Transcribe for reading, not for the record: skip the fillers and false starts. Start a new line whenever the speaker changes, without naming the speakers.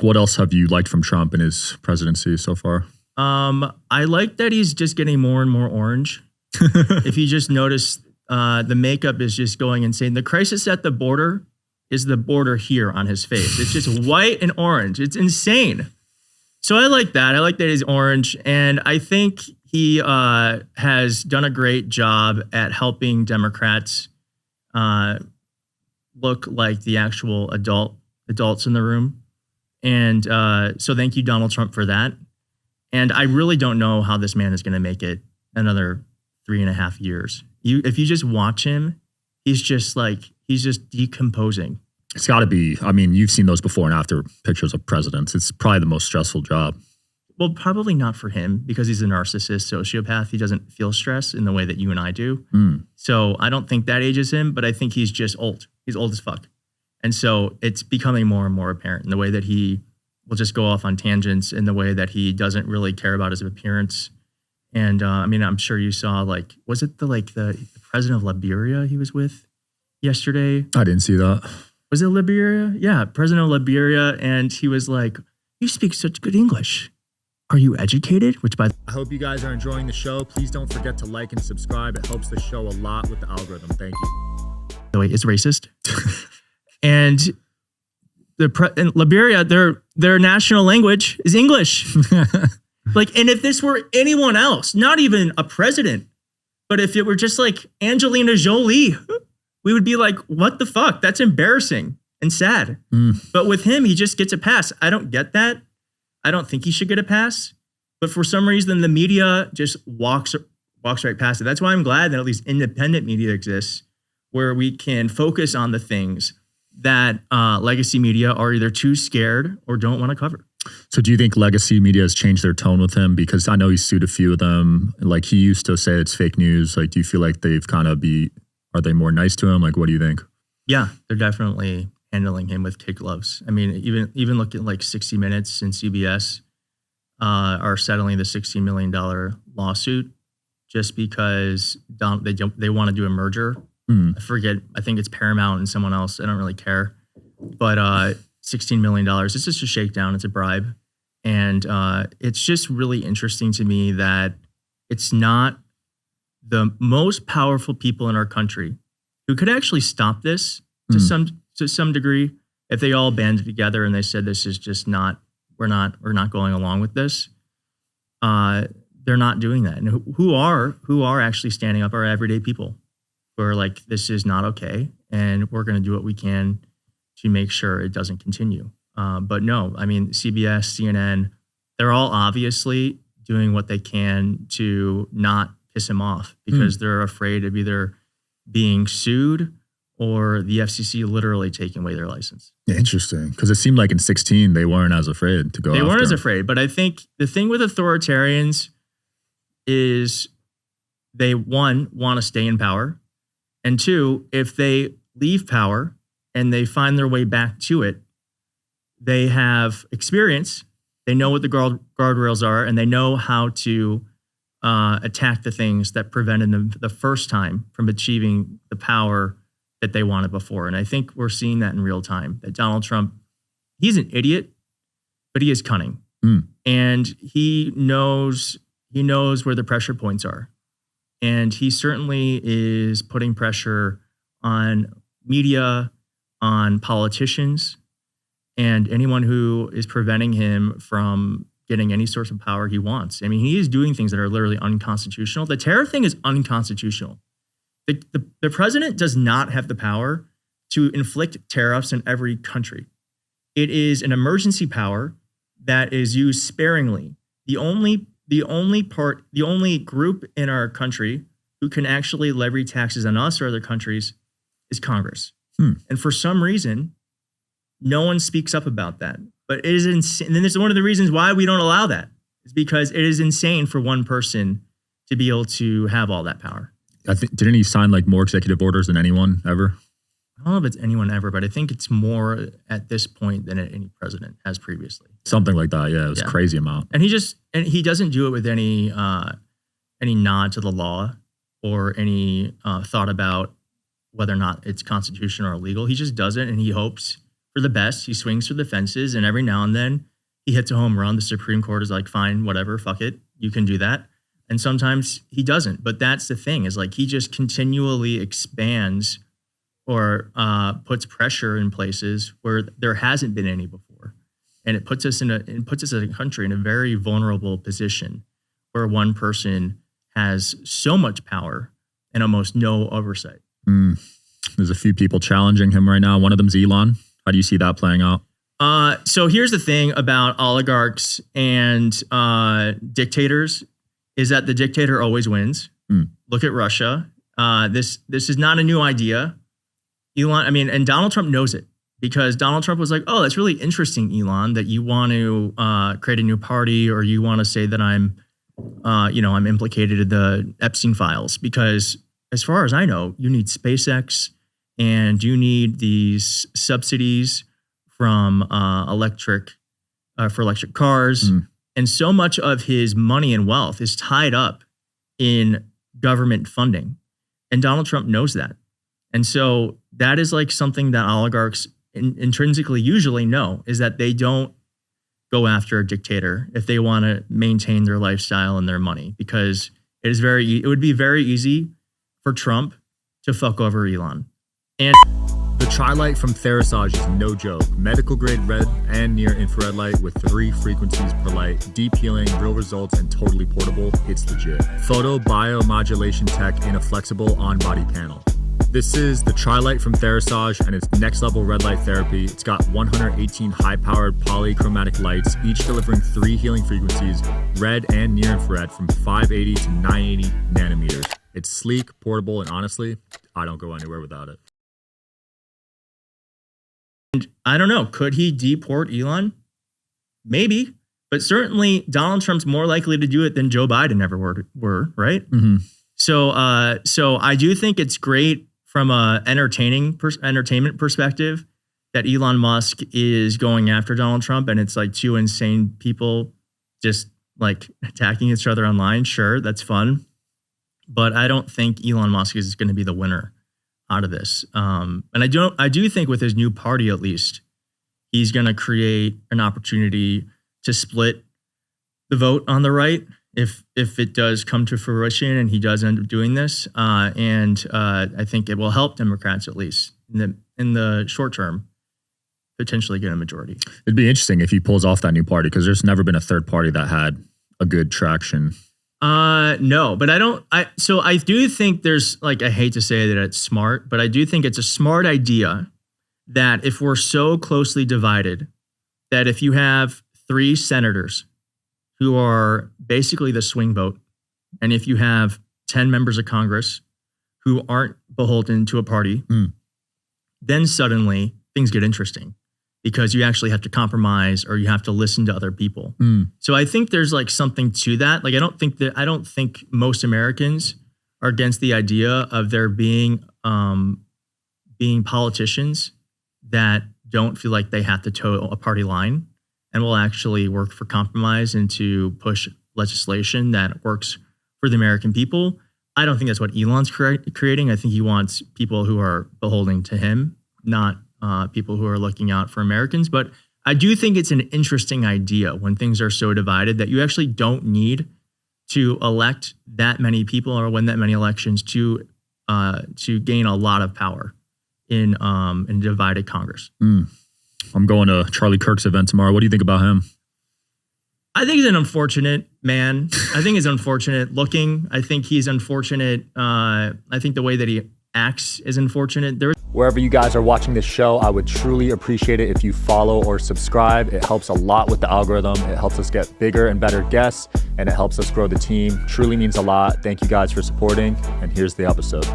What else have you liked from Trump in his presidency so far?
I like that he's just getting more and more orange. If you just notice, the makeup is just going insane. The crisis at the border is the border here on his face. It's just white and orange. It's insane. So I like that. I like that he's orange. And I think he has done a great job at helping Democrats look like the actual adults in the room. And so thank you, Donald Trump, for that. And I really don't know how this man is going to make it another 3.5 years. If you just watch him, he's just decomposing.
It's got to be. I mean, you've seen those before and after pictures of presidents. It's probably the most stressful job.
Well, probably not for him because he's a narcissist, sociopath. He doesn't feel stress in the way that you and I do. So I don't think that ages him, but I think he's just old. He's old as fuck. And so it's becoming more and more apparent in the way that he will just go off on tangents, in the way that he doesn't really care about his appearance. And I mean, I'm sure you saw, like, was it the president of Liberia he was with yesterday?
I didn't see that.
Was it Liberia? Yeah, president of Liberia. And he was like, "You speak such good English. Are you educated?"
I hope you guys are enjoying the show. Please don't forget to like and subscribe. It helps the show a lot with the algorithm. Thank you.
The way is racist. And in Liberia, their national language is English. Like, and if this were anyone else, not even a president, but if it were just like Angelina Jolie, we would be like, what the fuck? That's embarrassing and sad. But with him, he just gets a pass. I don't get that. I don't think he should get a pass. But for some reason, the media just walks right past it. That's why I'm glad that at least independent media exists, where we can focus on the things that legacy media are either too scared or don't want to cover.
So do you think legacy media has changed their tone with him? Because I know he sued a few of them. Like, he used to say it's fake news. Like, do you feel like they've are they more nice to him? Like, what do you think?
Yeah, they're definitely handling him with kid gloves. I mean, even look at like 60 Minutes and CBS are settling the $16 million lawsuit just because they want to do a merger. I forget. I think it's Paramount and someone else. I don't really care. But $16 million. It's just a shakedown. It's a bribe. And it's just really interesting to me that it's not the most powerful people in our country who could actually stop this to some degree if they all banded together and they said, this is just not, we're not going along with this. They're not doing that. And who are actually standing up are everyday people who are like, this is not okay. And we're going to do what we can to make sure it doesn't continue. But no, I mean, CBS, CNN, they're all obviously doing what they can to not piss him off because they're afraid of either being sued or the FCC literally taking away their license.
Yeah, interesting. Because it seemed like in 2016, they weren't as afraid to go after
They weren't as
him.
afraid. But I think the thing with authoritarians is they, one, want to stay in power. And two, if they leave power and they find their way back to it, they have experience. They know what the guardrails are, and they know how to attack the things that prevented them the first time from achieving the power that they wanted before. And I think we're seeing that in real time, that Donald Trump, he's an idiot, but he is cunning. And he knows where the pressure points are. And he certainly is putting pressure on media, on politicians, and anyone who is preventing him from getting any source of power he wants. I mean, he is doing things that are literally unconstitutional. The tariff thing is unconstitutional. The president does not have the power to inflict tariffs in every country. It is an emergency power that is used sparingly. The only group in our country who can actually levy taxes on us or other countries is Congress. And for some reason, no one speaks up about that. But it is insane. And then this is one of the reasons why we don't allow that. Is because it is insane for one person to be able to have all that power.
I think, didn't he sign like more executive orders than anyone ever?
I don't know if it's anyone ever, but I think it's more at this point than any president has previously.
Something like that. Yeah, it was a crazy amount.
And he doesn't do it with any nod to the law or any thought about whether or not it's constitutional or illegal. He just does it, and he hopes for the best. He swings for the fences, and every now and then he hits a home run. The Supreme Court is like, fine, whatever, fuck it. You can do that. And sometimes he doesn't. But that's the thing, is like he just continually expands or puts pressure in places where there hasn't been any before. And it puts us as a country in a very vulnerable position where one person has so much power and almost no oversight.
There's a few people challenging him right now. One of them's Elon. How do you see that playing out?
So here's the thing about oligarchs and dictators is that the dictator always wins. Look at Russia. This is not a new idea. Elon, and Donald Trump knows it, because Donald Trump was like, oh, that's really interesting, Elon, that you want to create a new party, or you want to say that I'm implicated in the Epstein files, because as far as I know, you need SpaceX and you need these subsidies from electric cars. And so much of his money and wealth is tied up in government funding. And Donald Trump knows that. And so that is like something that oligarchs intrinsically usually know, is that they don't go after a dictator if they want to maintain their lifestyle and their money, because it would be very easy for Trump to fuck over Elon. And
the Tri-Light from Therisage is no joke. Medical grade red and near infrared light with 3 frequencies per light, deep healing, real results, and totally portable. It's legit. Photo biomodulation tech in a flexible on-body panel. This is the Tri-Light from Therisage, and it's next level red light therapy. It's got 118 high-powered polychromatic lights, each delivering 3 healing frequencies, red and near infrared, from 580 to 980 nanometers. It's sleek, portable, and honestly, I don't go anywhere without it.
And I don't know, could he deport Elon? Maybe, but certainly Donald Trump's more likely to do it than Joe Biden ever were, right? So I do think it's great from a entertainment perspective that Elon Musk is going after Donald Trump, and it's like 2 insane people just like attacking each other online. Sure, that's fun, but I don't think Elon Musk is going to be the winner out of this. And I do think with his new party, at least, he's going to create an opportunity to split the vote on the right if it does come to fruition and he does end up doing this. And I think it will help Democrats, at least in the short term, potentially get a majority.
It'd be interesting if he pulls off that new party, because there's never been a third party that had a good traction.
No, but I do think there's, like, I hate to say that it's smart, but I do think it's a smart idea that if we're so closely divided, that if you have 3 senators who are basically the swing vote, and if you have 10 members of Congress who aren't beholden to a party, then suddenly things get interesting, because you actually have to compromise or you have to listen to other people. So I think there's like something to that. Like, I don't think most Americans are against the idea of there being politicians that don't feel like they have to toe a party line and will actually work for compromise and to push legislation that works for the American people. I don't think that's what Elon's creating. I think he wants people who are beholden to him, not people who are looking out for Americans. But I do think it's an interesting idea when things are so divided that you actually don't need to elect that many people or win that many elections to gain a lot of power in divided Congress.
I'm going to Charlie Kirk's event tomorrow. What do you think about him?
I think he's an unfortunate man. I think he's unfortunate looking. I think he's unfortunate. I think the way that he acts is unfortunate.
Wherever you guys are watching this show, I would truly appreciate it if you follow or subscribe. It helps a lot with the algorithm. It helps us get bigger and better guests, and it helps us grow the team. Truly means a lot. Thank you guys for supporting, and here's the episode.